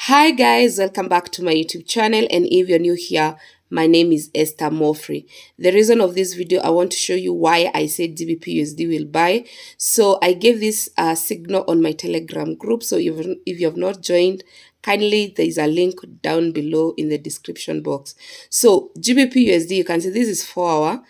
Hi guys, welcome back to my YouTube channel, and if you're new here, my name is Esther Mofrey. The reason of this video, I want to show you why I said GBPUSD will buy. So I gave this signal on my Telegram group. So if you have not joined, kindly, there is a link down below in the description box. So GBPUSD, you can see this is 4 hour.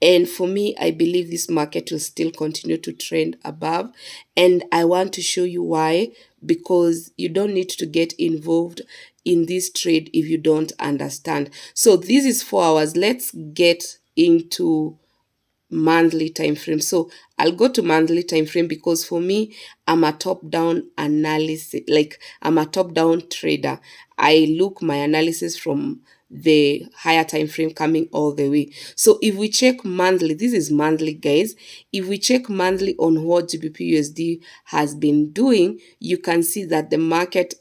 And for me, I believe this market will still continue to trend above. And I want to show you why, because you don't need to get involved in this trade if you don't understand. So this is 4 hours. Let's get into monthly time frame. So I'll go to monthly time frame because for me, I'm a top-down analysis, like I'm a top-down trader. I look my analysis from the higher time frame coming all the way. So if we check monthly, this is monthly, guys. If we check monthly on what GBPUSD has been doing, you can see that the market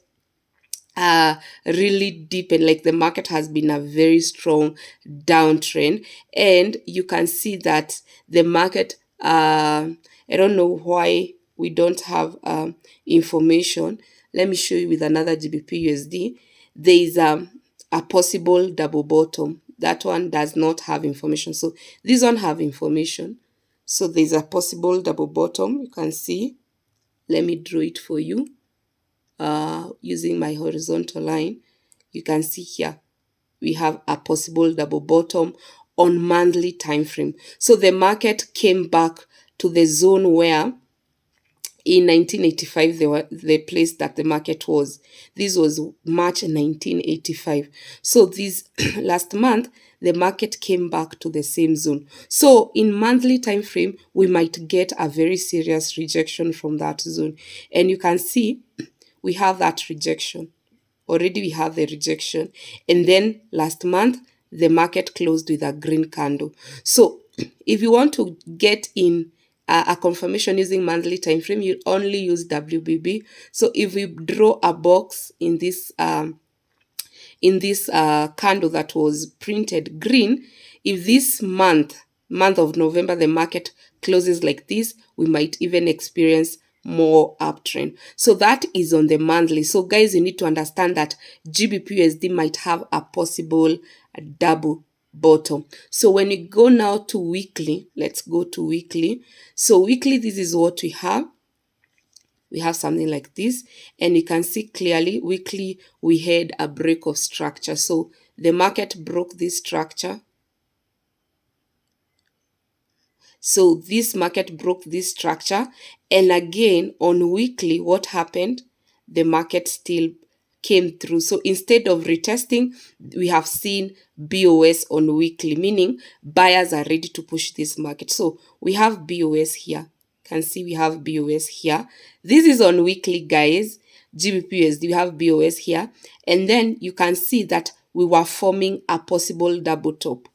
really deep, and like the market has been a very strong downtrend, and you can see that the market I don't know why we don't have information. Let me show you with another GBPUSD. There is a possible double bottom. That one does not have information, so this one have information. So there's a possible double bottom, you can see. Let me draw it for you using my horizontal line. You can see here we have a possible double bottom on monthly time frame. So the market came back to the zone where in 1985 they were the place that the market was. This was March 1985. So this last month the market came back to the same zone. So in monthly time frame we might get a very serious rejection from that zone, and you can see we have that rejection. Already we have the rejection. And then last month, the market closed with a green candle. So if you want to get in a confirmation using monthly time frame, you only use WBB. So if we draw a box in this candle that was printed green, if this month of November, the market closes like this, we might even experience more uptrend. So that is on the monthly. So guys, you need to understand that GBPUSD might have a possible double bottom. So when we go now to weekly, let's go to weekly. So weekly, this is what we have. We have something like this, and you can see clearly weekly we had a break of structure. So the market broke this structure. So this market broke this structure, and again on weekly, what happened? The market still came through. So instead of retesting, we have seen BOS on weekly, meaning buyers are ready to push this market. So we have BOS here. Can see we have BOS here. This is on weekly, guys. GBPUSD, we have BOS here, and then you can see that we were forming a possible double top.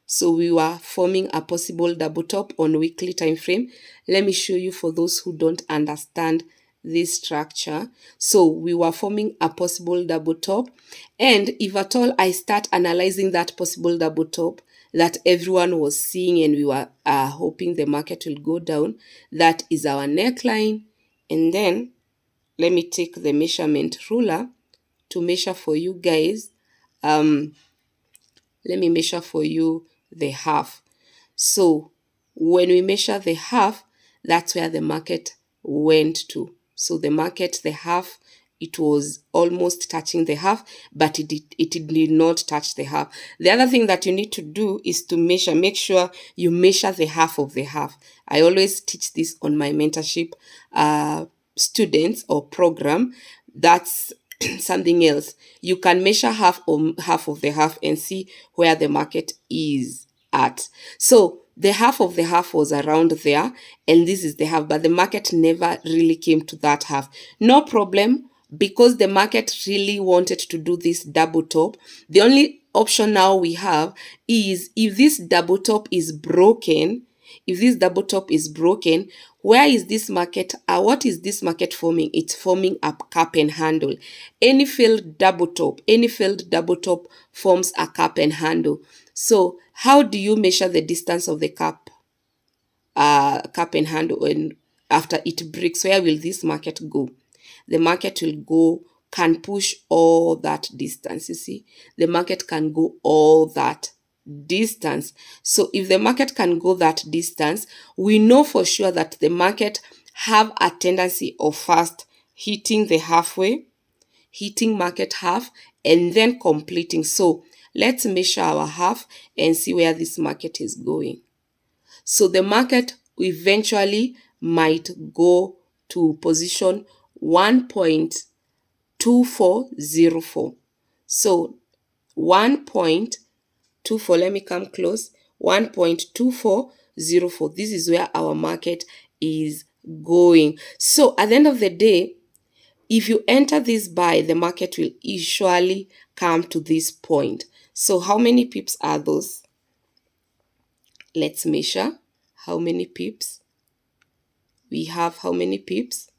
So we were forming a possible double top on weekly time frame. Let me show you for those who don't understand this structure. So we were forming a possible double top, and if at all I start analyzing that possible double top that everyone was seeing and we were hoping the market will go down, that is our neckline. And then let me take the measurement ruler to measure for you guys. Let me measure for you the half. So when we measure the half, that's where the market went to. So the market, the half, it was almost touching the half, but it did not touch the half. The other thing that you need to do is to measure. Make sure you measure the half of the half. I always teach this on my mentorship students or program. That's something else. You can measure half of the half and see where the market is at. So the half of the half was around there, and this is the half, but the market never really came to that half. No problem, because the market really wanted to do this double top. The only option now we have is if this double top is broken. If this double top is broken, where is this market? What is this market forming? It's forming a cap and handle. Any failed double top forms a cap and handle. So how do you measure the distance of the cap and handle? And after it breaks, where will this market go? The market will go can push all that distance. You see, the market can go all that distance. So if the market can go that distance, we know for sure that the market have a tendency of first hitting the halfway, hitting market half, and then completing. So let's measure our half and see where this market is going. So the market eventually might go to position 1.2404. So 1.24, let me come close, 1.2404. This is where our market is going. So at the end of the day, if you enter this buy, the market will usually come to this point. So how many pips are those? Let's measure how many pips. We have how many pips?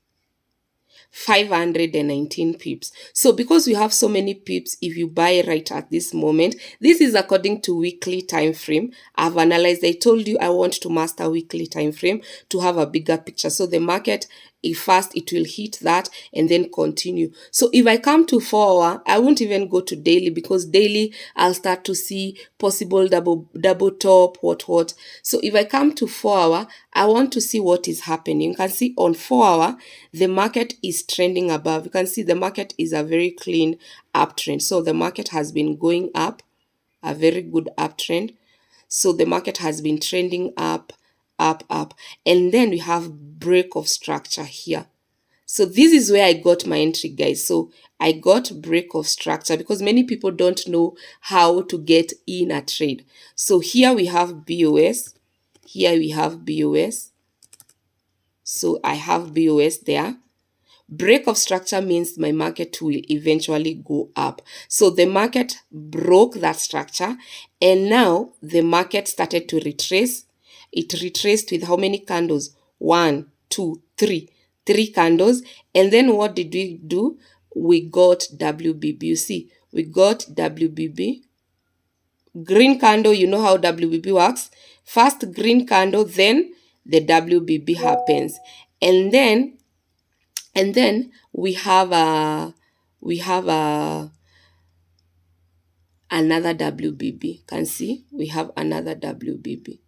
519 pips. So because we have so many pips, if you buy right at this moment, this is according to weekly time frame. I've analyzed, I told you I want to master weekly time frame to have a bigger picture. So the market, if first it will hit that and then continue. So if I come to 4 hour, I won't even go to daily, because daily I'll start to see possible double top, what. So if I come to 4 hour, I want to see what is happening. You can see on 4 hour, the market is trending above. You can see the market is a very clean uptrend. So the market has been going up, a very good uptrend. So the market has been trending up. And then we have break of structure here. So this is where I got my entry, guys. So I got break of structure because many people don't know how to get in a trade. So here we have BOS. Here we have BOS. So I have BOS there. Break of structure means my market will eventually go up. So the market broke that structure, and now the market started to retrace. It retraced with how many candles? 1, 2, 3. 3 candles. And then what did we do? We got WBB. You see, we got WBB. Green candle, you know how WBB works. First green candle, then the WBB happens. And then we have another WBB. Can see we have another WBB.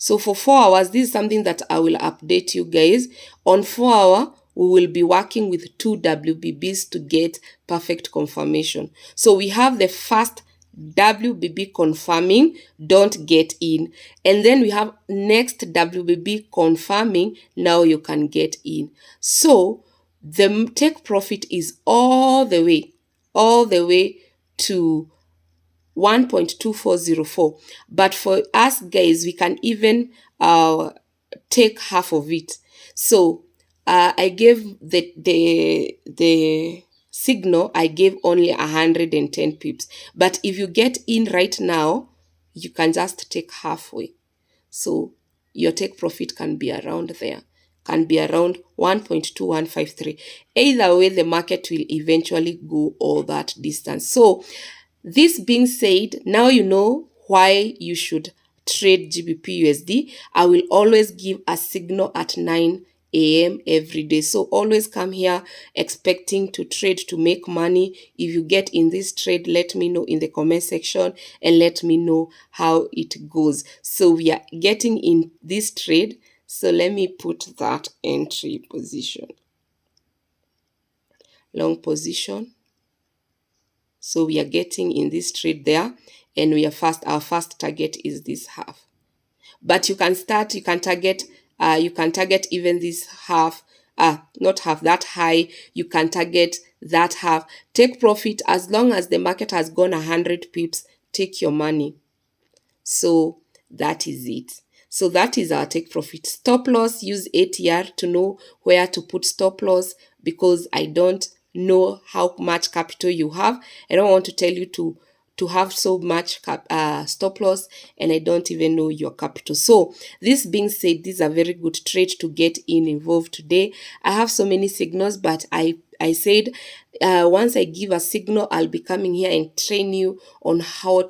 So for 4 hours, this is something that I will update you guys. On 4 hour, we will be working with 2 WBBs to get perfect confirmation. So we have the first WBB confirming, don't get in. And then we have next WBB confirming, now you can get in. So the take profit is all the way to 1.2404. But for us guys, we can even take half of it. So I gave the signal, I gave only 110 pips. But if you get in right now, you can just take halfway. So your take profit can be around there, can be around 1.2153. Either way, the market will eventually go all that distance. So this being said, now you know why you should trade GBPUSD. I will always give a signal at 9 a.m. every day. So always come here expecting to trade to make money. If you get in this trade, let me know in the comment section and let me know how it goes. So we are getting in this trade. So let me put that entry position. Long position. So we are getting in this trade there, and our first target is this half. But you can target even this half, not half, that high. You can target that half. Take profit as long as the market has gone 100 pips, take your money. So that is it. So that is our take profit. Stop loss, use ATR to know where to put stop loss, because I don't know how much capital you have. I don't want to tell you to have so much stop loss, and I don't even know your capital. So this being said, this is a very good trade to get involved today. I have so many signals, but I said once I give a signal, I'll be coming here and train you on how to